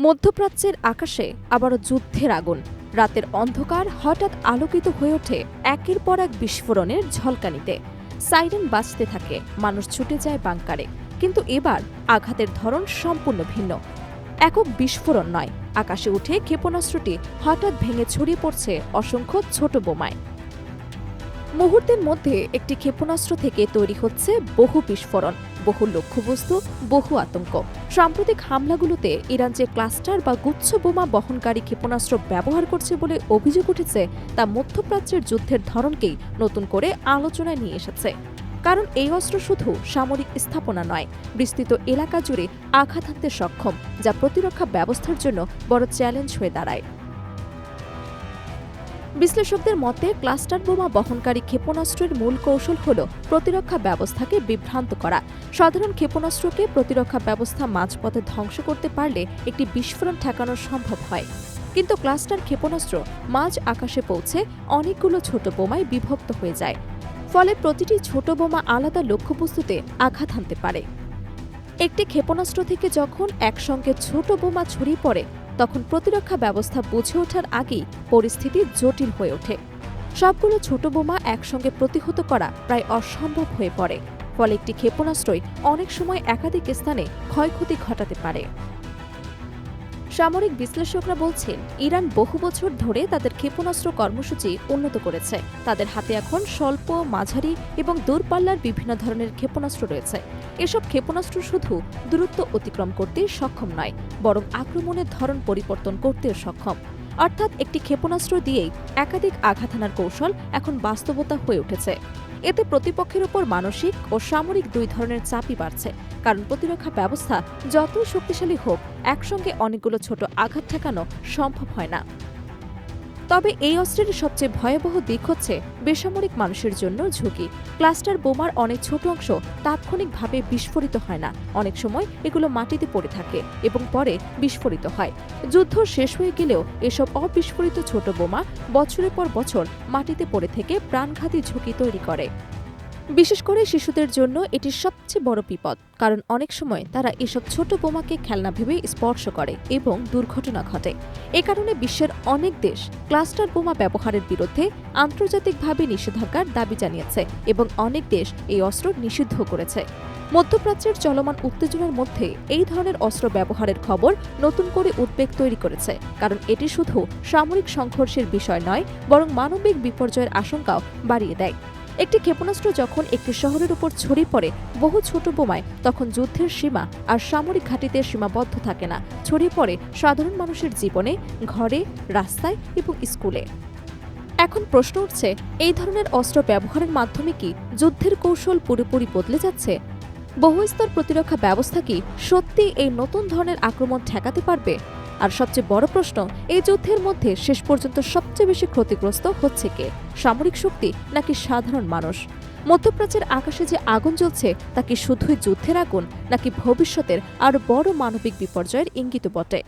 মধ্যপ্রাচ্যের আকাশে আবারও যুদ্ধের আগুন। রাতের অন্ধকার হঠাৎ আলোকিত হয়ে ওঠে একের পর এক বিস্ফোরণের ঝলকানিতে। সাইরেন বাজতে থাকে, মানুষ ছুটে যায় বাংকারে। কিন্তু এবার আঘাতের ধরন সম্পূর্ণ ভিন্ন। একক বিস্ফোরণ নয়, আকাশে উঠে ক্ষেপণাস্ত্রটি হঠাৎ ভেঙে ছড়িয়ে পড়ছে অসংখ্য ছোট বোমায়। মুহূর্তের মধ্যে একটি ক্ষেপণাস্ত্র থেকে তৈরি হচ্ছে বহু বিস্ফোরণ, বহু লক্ষ্যবস্তু, বহু আতঙ্ক। সাম্প্রতিক হামলাগুলোতে ইরান যে ক্লাস্টার বা গুচ্ছ বোমা বহনকারী ক্ষেপণাস্ত্র ব্যবহার করছে বলে অভিযোগ উঠেছে, তা মধ্যপ্রাচ্যের যুদ্ধের ধরনকেই নতুন করে আলোচনায় নিয়ে এসেছে। কারণ এই অস্ত্র শুধু সামরিক স্থাপনা নয়, বিস্তৃত এলাকা জুড়ে আঘাত হানতে সক্ষম, যা প্রতিরক্ষা ব্যবস্থার জন্য বড় চ্যালেঞ্জ হয়ে দাঁড়ায়। বিশ্লেষকদের মতে, ক্লাস্টার বোমা বহনকারী ক্ষেপণাস্ত্রের মূল কৌশল হল প্রতিরক্ষা ব্যবস্থাকে বিভ্রান্ত করা। সাধারণ ক্ষেপণাস্ত্রকে প্রতিরক্ষা ব্যবস্থা মাঝপথে ধ্বংস করতে পারলে একটি বিস্ফোরণ ঠেকানো সম্ভব হয়। কিন্তু ক্লাস্টার ক্ষেপণাস্ত্র মাঝ আকাশে পৌঁছে অনেকগুলো ছোট বোমায় বিভক্ত হয়ে যায়। ফলে প্রতিটি ছোট বোমা আলাদা লক্ষ্যবস্তুতে আঘাত হানতে পারে। একটি ক্ষেপণাস্ত্র থেকে যখন একসঙ্গে ছোট বোমা ছড়িয়ে পড়ে, তখন প্রতিরক্ষা ব্যবস্থা বুঝে ওঠার আগেই পরিস্থিতি জটিল হয়ে ওঠে। সবগুলো ছোট বোমা একসঙ্গে প্রতিহত করা প্রায় অসম্ভব হয়ে পড়ে। ফলে একটি ক্ষেপণাস্ত্রই অনেক সময় একাধিক স্থানে ক্ষয়ক্ষতি ঘটাতে পারে। সামরিক বিশ্লেষকরা বলছেন, ইরান বহু বছর ধরে তাদের ক্ষেপণাস্ত্র কর্মসূচি উন্নত করেছে। তাদের হাতে এখন স্বল্প, মাঝারি এবং দূরপাল্লার বিভিন্ন ধরনের ক্ষেপণাস্ত্র রয়েছে। এসব ক্ষেপণাস্ত্র শুধু দূরত্ব অতিক্রম করতে সক্ষম নয়, বরং আক্রমণের ধরন পরিবর্তন করতেও সক্ষম। অর্থাৎ একটি ক্ষেপণাস্ত্র দিয়েই একাধিক আঘাত হানার কৌশল এখন বাস্তবতা হয়ে উঠেছে। এতে প্রতিপক্ষের উপর মানসিক ও সামরিক দুই ধরনের চাপই বাড়ছে, কারণ প্রতিরক্ষা ব্যবস্থা যতই শক্তিশালী হোক, একসঙ্গে অনেকগুলো ছোট আঘাত ঠেকানো সম্ভব হয় না। তবে এই অস্ত্রের সবচেয়ে ভয়াবহ দিক হচ্ছে বেসামরিক মানুষের জন্য ঝুঁকি। ক্লাস্টার বোমার অনেক ছোট অংশ তাৎক্ষণিকভাবে বিস্ফোরিত হয় না। অনেক সময় এগুলো মাটিতে পড়ে থাকে এবং পরে বিস্ফোরিত হয়। যুদ্ধ শেষ হয়ে গেলেও এসব অবিস্ফোরিত ছোট বোমা বছরের পর বছর মাটিতে পড়ে থেকে প্রাণঘাতী ঝুঁকি তৈরি করে। বিশেষ করে শিশুদের জন্য এটি সবচেয়ে বড় বিপদ, কারণ অনেক সময় তারা এসব ছোট বোমাকে খেলনা ভেবে স্পর্শ করে এবং দুর্ঘটনা ঘটে। এ কারণে বিশ্বের অনেক দেশ ক্লাস্টার বোমা ব্যবহারের বিরুদ্ধে আন্তর্জাতিকভাবে নিষেধাজ্ঞার দাবি জানিয়েছে এবং অনেক দেশ এই অস্ত্র নিষিদ্ধ করেছে। মধ্যপ্রাচ্যের চলমান উত্তেজনার মধ্যে এই ধরনের অস্ত্র ব্যবহারের খবর নতুন করে উদ্বেগ তৈরি করেছে, কারণ এটি শুধু সামরিক সংঘর্ষের বিষয় নয়, বরং মানবিক বিপর্যয়ের আশঙ্কাও বাড়িয়ে দেয়। একটি ক্ষেপণাস্ত্র যখন একটি শহরের উপর ছড়িয়ে পড়ে বহু ছোট বোমায়, তখন যুদ্ধের সীমা আর সামরিক ঘাঁটিতে সীমাবদ্ধ থাকে না, ছড়িয়ে পড়ে সাধারণ মানুষের জীবনে, ঘরে, রাস্তায় এবং স্কুলে। এখন প্রশ্ন উঠছে, এই ধরনের অস্ত্র ব্যবহারের মাধ্যমে কি যুদ্ধের কৌশল পুরোপুরি বদলে যাচ্ছে? বহুস্তর প্রতিরক্ষা ব্যবস্থা কি সত্যি এই নতুন ধরনের আক্রমণ ঠেকাতে পারবে? আর সবচেয়ে বড় প্রশ্ন, এই যুদ্ধের মধ্যে শেষ পর্যন্ত সবচেয়ে বেশি ক্ষতিগ্রস্ত হচ্ছে কে, সামরিক শক্তি নাকি সাধারণ মানুষ? মধ্যপ্রাচ্যের আকাশে যে আগুন জ্বলছে, তা কি শুধুই যুদ্ধের আগুন, নাকি ভবিষ্যতের আরও বড় মানবিক বিপর্যয়ের ইঙ্গিত বটে?